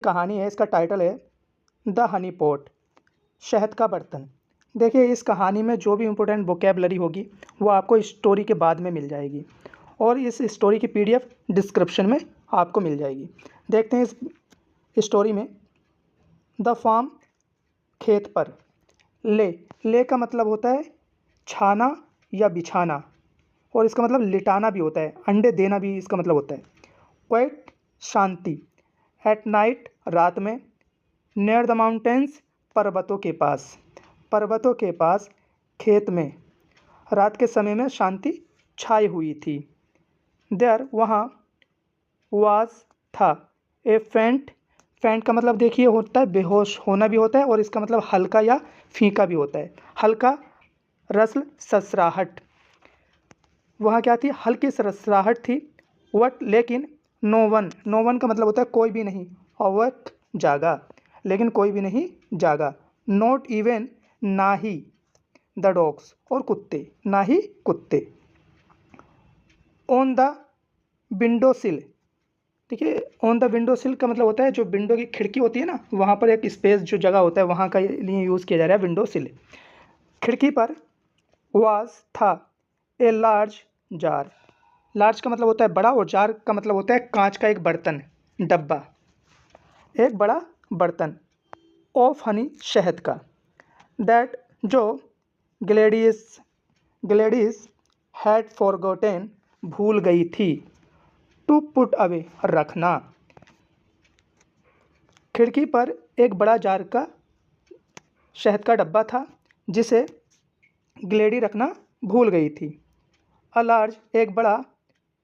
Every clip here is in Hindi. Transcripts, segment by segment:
कहानी है, इसका टाइटल है द हनी पॉट, शहद का बर्तन। देखिए, इस कहानी में जो भी इम्पोर्टेंट वोकेबलरी होगी वो आपको स्टोरी के बाद में मिल जाएगी और इस स्टोरी की पीडीएफ डिस्क्रिप्शन में आपको मिल जाएगी। देखते हैं इस स्टोरी में। द फार्म, खेत पर। ले का मतलब होता है छाना या बिछाना, और इसका मतलब लिटाना भी होता है, अंडे देना भी इसका मतलब होता है। Quite, Shanti. एट नाइट, रात में। नियर द माउंटेन्स, पर्वतों के पास। पर्वतों के पास, खेत में। रात के समय में शांति छाई हुई थी। देयर, वहाँ। वाज, था। ए फेंट, फेंट का मतलब देखिए होता है बेहोश होना भी होता है, और इसका मतलब हल्का या फीका भी होता है। हल्का रसल ससराहट, वहाँ क्या थी, हल्की सरसराहट थी। वट, लेकिन। नो वन, नो वन का मतलब होता है कोई भी नहीं। अवक, जागा, लेकिन कोई भी नहीं जागा। नॉट इवन, ना ही। द डॉग्स, और कुत्ते, ना ही कुत्ते। ऑन द विंडो सिल, ठीक है। ऑन द विंडो सिल का मतलब होता है जो विंडो की खिड़की होती है ना, वहाँ पर एक स्पेस जो जगह होता है वहाँ का लिए यूज़ किया जा रहा है विंडो सिल। खिड़की पर। वाज, था। ए लार्ज जार, लार्ज का मतलब होता है बड़ा, और जार का मतलब होता है कांच का एक बर्तन, डब्बा, एक बड़ा बर्तन। ऑफ हनी, शहद का। दैट, जो। ग्लेडियस, ग्लेडिस हैड फॉरगॉटेन, भूल गई थी। टू पुट अवे, रखना। खिड़की पर एक बड़ा जार का शहद का डब्बा था जिसे ग्लेडी रखना भूल गई थी। अ लार्ज, एक बड़ा।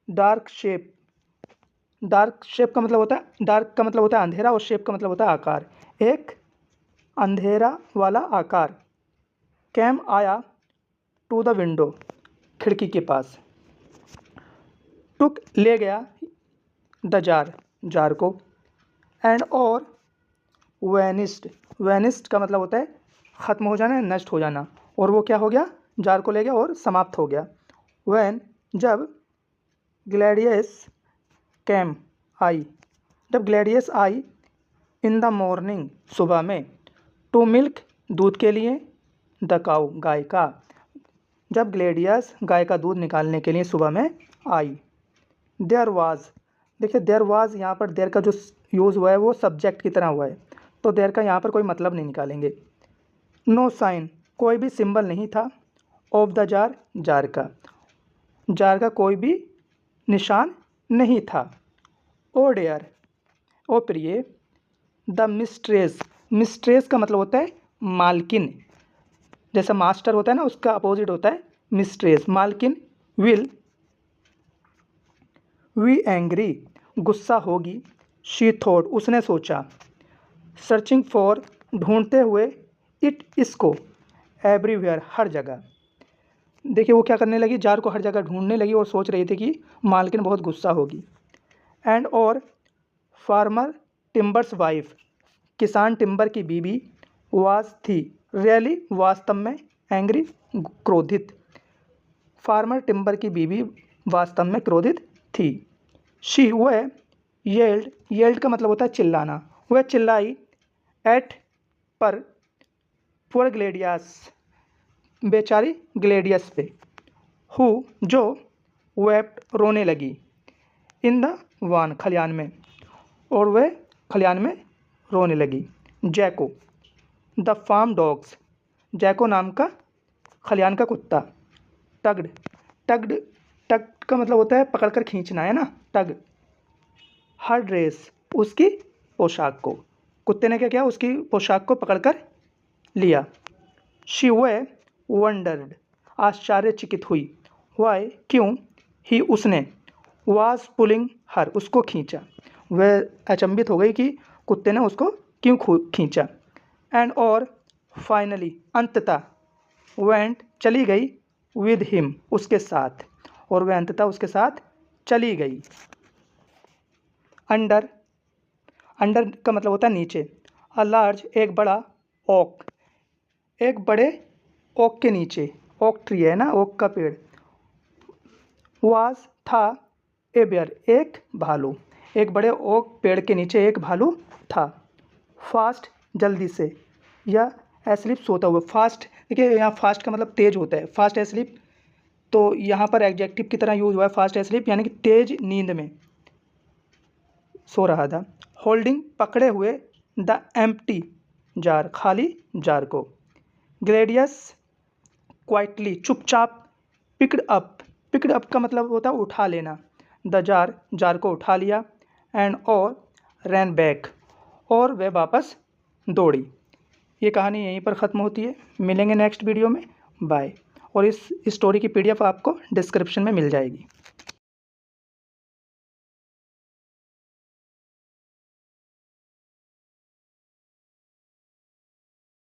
डार्क शेप, डार्क शेप का मतलब होता है, डार्क का मतलब होता है अंधेरा, और शेप का मतलब होता है आकार, एक अंधेरा वाला आकार। कैम, आया। टू द विंडो, खिड़की के पास। टुक, ले गया। द जार, जार को। एंड, और। वैनिस्ड, वैनिस्ड का मतलब होता है ख़त्म हो जाना, नष्ट हो जाना, और वो क्या हो गया, जार को ले गया और समाप्त हो गया। वैन, जब। ग्लैडियस कैम, आई, जब Gladius I. In the morning, सुबह में। टू मिल्क, दूध के लिए। द काऊ, गाय का, जब ग्लेडियस गाय का दूध निकालने के लिए सुबह में आई। देयर वाज, देखिए देयर वाज, यहाँ पर देयर का जो यूज़ हुआ है वो सब्जेक्ट की तरह हुआ है, तो देयर का यहाँ पर कोई मतलब नहीं निकालेंगे। नो साइन, कोई भी सिंबल नहीं था। ऑफ द जार, जार का, जार का कोई भी निशान नहीं था। ओ डेयर, ओ प्रिय। द मिस्ट्रेस, मिस्ट्रेस का मतलब होता है मालकिन, जैसा मास्टर होता है ना उसका अपोजिट होता है मिस्ट्रेस, मालकिन। विल, वी एंग्री, गुस्सा होगी। शी थॉट, उसने सोचा। सर्चिंग फॉर, ढूंढते हुए। इट, इसको। एवरीवेयर, हर जगह। देखिए वो क्या करने लगी, जार को हर जगह ढूंढने लगी और सोच रही थी कि मालकिन बहुत गुस्सा होगी। एंड, और। फार्मर टिम्बर्स वाइफ, किसान टिम्बर की बीबी। वाज, थी। रियली, वास्तव में। एंग्री, क्रोधित। फार्मर टिम्बर की बीबी वास्तव में क्रोधित थी। शी, वह। येल्ड, येल्ड का मतलब होता है चिल्लाना, वह चिल्लाई। एट, पर। पुअर ग्लेडियस, बेचारी ग्लेडियस पे। हु, जो। वेप्ट, रोने लगी। इन द वान, खलियान में, और वह खलियान में रोने लगी। जैको, द फार्म डॉग्स, जैको नाम का खलियान का कुत्ता। टग्ड, टग्ड, टग का मतलब होता है पकड़कर खींचना, है ना, टग। हर ड्रेस, उसकी पोशाक को, कुत्ते ने क्या किया, उसकी पोशाक को पकड़कर लिया। शी, वह। वंडर्ड, आश्चर्यचकित हुई। वाई, क्यों। ही, उसने। वाज पुलिंग हर, उसको खींचा, वह अचंभित हो गई कि कुत्ते ने उसको क्यों खींचा। एंड, और। फाइनली, अंततः। वेंट, चली गई। विद हिम, उसके साथ, और वह अंततः उसके साथ चली गई। अंडर, अंडर का मतलब होता है नीचे। अ लार्ज, एक बड़ा। ओक, एक बड़े ओक के नीचे, ओक ट्री है ना, ओक का पेड़। वाज, था। ए बेयर, एक भालू, एक बड़े ओक पेड़ के नीचे एक भालू था। फास्ट जल्दी से, या एस्लीप सोता हुआ। फास्ट, देखिए यहाँ फास्ट का मतलब तेज होता है, फास्ट एस्लीप, तो यहाँ पर एडजेक्टिव की तरह यूज हुआ है फास्ट एस्लीप, यानी कि तेज नींद में सो रहा था। होल्डिंग पकड़े हुए, द एम्प्टी जार खाली जार को। ग्लेडियस क्वाइटली चुपचाप, पिकड अप का मतलब होता है उठा लेना, द जार को उठा लिया, एंड और रैन बैक और वह वापस दौड़ी। ये कहानी यहीं पर ख़त्म होती है। मिलेंगे नेक्स्ट वीडियो में, बाय। और इस स्टोरी की PDF आपको डिस्क्रिप्शन में मिल जाएगी।